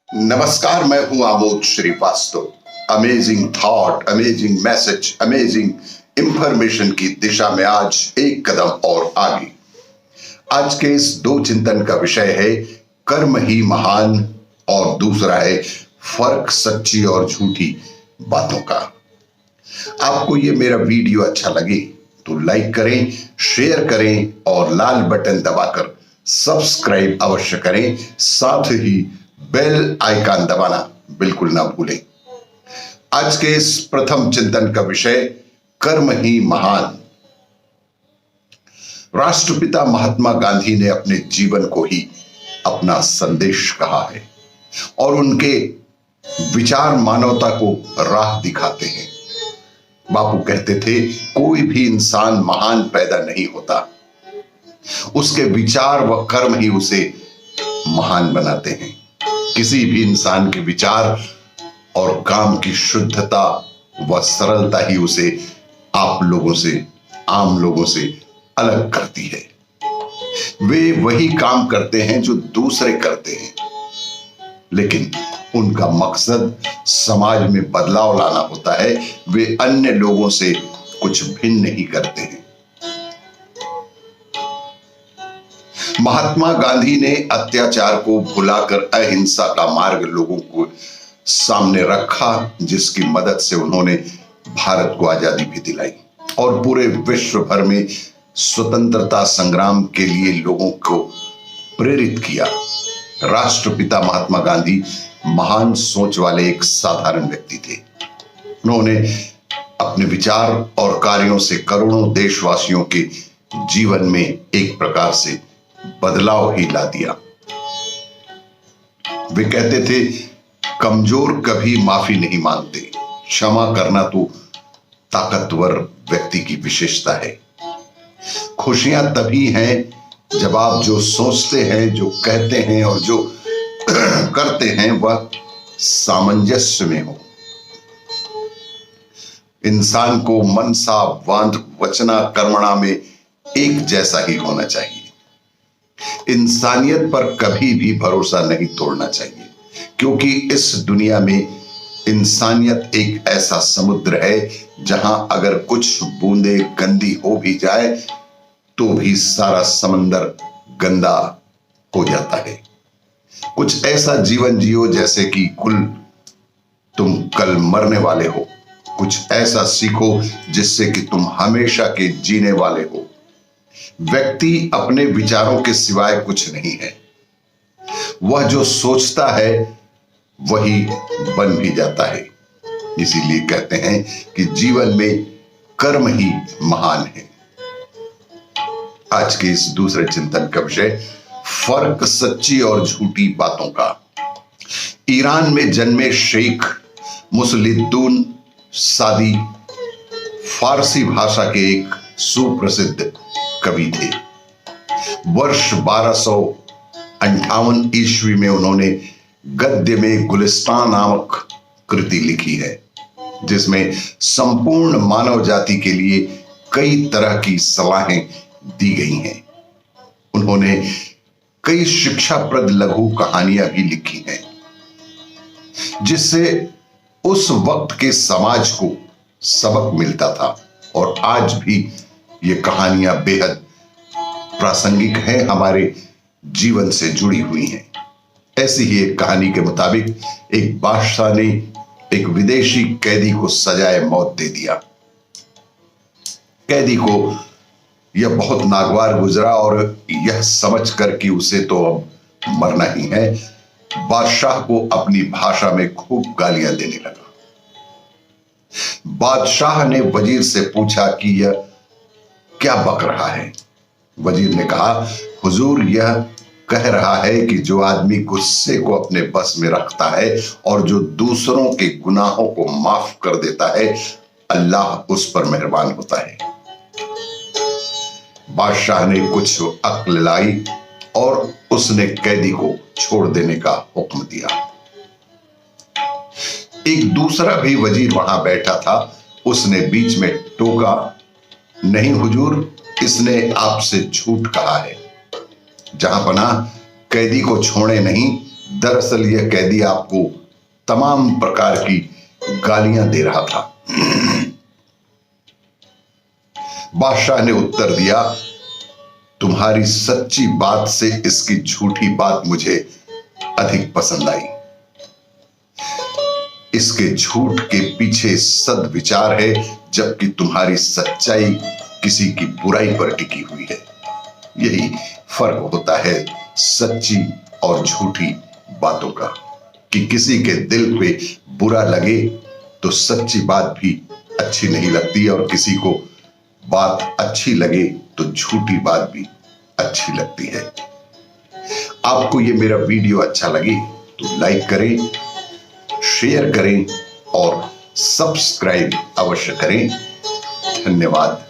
नमस्कार, मैं हूं Amod Shrivastava. Amazing thought, amazing message, amazing information की दिशा में आज एक कदम और आगे। आज के इस दो चिंतन का विषय है कर्म ही महान और दूसरा है फर्क सच्ची और झूठी बातों का। आपको ये मेरा वीडियो अच्छा लगे तो लाइक करें, शेयर करें और लाल बटन दबाकर सब्सक्राइब अवश्य करें। साथ ही बेल आइकन दबाना बिल्कुल ना भूलें। आज के इस प्रथम चिंतन का विषय कर्म ही महान। राष्ट्रपिता महात्मा गांधी ने अपने जीवन को ही अपना संदेश कहा है और उनके विचार मानवता को राह दिखाते हैं। बापू कहते थे, कोई भी इंसान महान पैदा नहीं होता, उसके विचार व कर्म ही उसे महान बनाते हैं। किसी भी इंसान के विचार और काम की शुद्धता व सरलता ही उसे आप लोगों से, आम लोगों से अलग करती है। वे वही काम करते हैं जो दूसरे करते हैं, लेकिन उनका मकसद समाज में बदलाव लाना होता है। वे अन्य लोगों से कुछ भिन्न नहीं करते हैं। महात्मा गांधी ने अत्याचार को भुलाकर अहिंसा का मार्ग लोगों को सामने रखा, जिसकी मदद से उन्होंने भारत को आजादी भी दिलाई और पूरे विश्व भर में स्वतंत्रता संग्राम के लिए लोगों को प्रेरित किया। राष्ट्रपिता महात्मा गांधी महान सोच वाले एक साधारण व्यक्ति थे। उन्होंने अपने विचार और कार्यों से करोड़ों देशवासियों के जीवन में एक प्रकार से बदलाव ही ला दिया। वे कहते थे, कमजोर कभी माफी नहीं मांगते, क्षमा करना तो ताकतवर व्यक्ति की विशेषता है। खुशियां तभी हैं जब आप जो सोचते हैं, जो कहते हैं और जो करते हैं वह सामंजस्य में हो। इंसान को मनसा वांध वचना कर्मणा में एक जैसा ही होना चाहिए। इंसानियत पर कभी भी भरोसा नहीं तोड़ना चाहिए, क्योंकि इस दुनिया में इंसानियत एक ऐसा समुद्र है जहां अगर कुछ बूंदे गंदी हो भी जाए तो भी सारा समंदर गंदा हो जाता है। कुछ ऐसा जीवन जियो जैसे कि तुम कल मरने वाले हो। कुछ ऐसा सीखो जिससे कि तुम हमेशा के जीने वाले हो। व्यक्ति अपने विचारों के सिवाय कुछ नहीं है। वह जो सोचता है वही बन भी जाता है। इसीलिए कहते हैं कि जीवन में कर्म ही महान है। आज के इस दूसरे चिंतन का विषय फर्क सच्ची और झूठी बातों का। ईरान में जन्मे शेख मुसलिद्दीन सादी फारसी भाषा के एक सुप्रसिद्ध कवि थे। वर्ष 1258 ईस्वी में उन्होंने गद्य में गुलिस्तान नामक कृति लिखी है, जिसमें संपूर्ण मानव जाति के लिए कई तरह की सलाहें दी गई हैं। उन्होंने कई शिक्षाप्रद लघु कहानियां भी लिखी हैं, जिससे उस वक्त के समाज को सबक मिलता था और आज भी ये कहानियां बेहद प्रासंगिक हैं, हमारे जीवन से जुड़ी हुई हैं। ऐसी ही एक कहानी के मुताबिक एक बादशाह ने एक विदेशी कैदी को सजाए मौत दे दिया। कैदी को यह बहुत नागवार गुजरा और यह समझकर कि उसे तो अब मरना ही है, बादशाह को अपनी भाषा में खूब गालियां देने लगा। बादशाह ने वजीर से पूछा कि यह क्या बक रहा है। वजीर ने कहा, हुजूर, यह कह रहा है कि जो आदमी गुस्से को अपने बस में रखता है और जो दूसरों के गुनाहों को माफ कर देता है, अल्लाह उस पर मेहरबान होता है। बादशाह ने कुछ अक्ल लाई और उसने कैदी को छोड़ देने का हुक्म दिया। एक दूसरा भी वजीर वहां बैठा था। उसने बीच में टोका, नहीं हुजूर, इसने आपसे झूठ कहा है। जहां पनाह कैदी को छोड़े नहीं दरअसल यह कैदी आपको तमाम प्रकार की गालियां दे रहा था। बादशाह ने उत्तर दिया, तुम्हारी सच्ची बात से इसकी झूठी बात मुझे अधिक पसंद आई। इसके झूठ के पीछे सद्विचार है, जबकि तुम्हारी सच्चाई किसी की बुराई पर टिकी हुई है। यही फर्क होता है सच्ची और झूठी बातों का, कि किसी के दिल पे बुरा लगे तो सच्ची बात भी अच्छी नहीं लगती, और किसी को बात अच्छी लगे तो झूठी बात भी अच्छी लगती है। आपको ये मेरा वीडियो अच्छा लगे तो लाइक करें, शेयर करें और सब्सक्राइब अवश्य करें। धन्यवाद।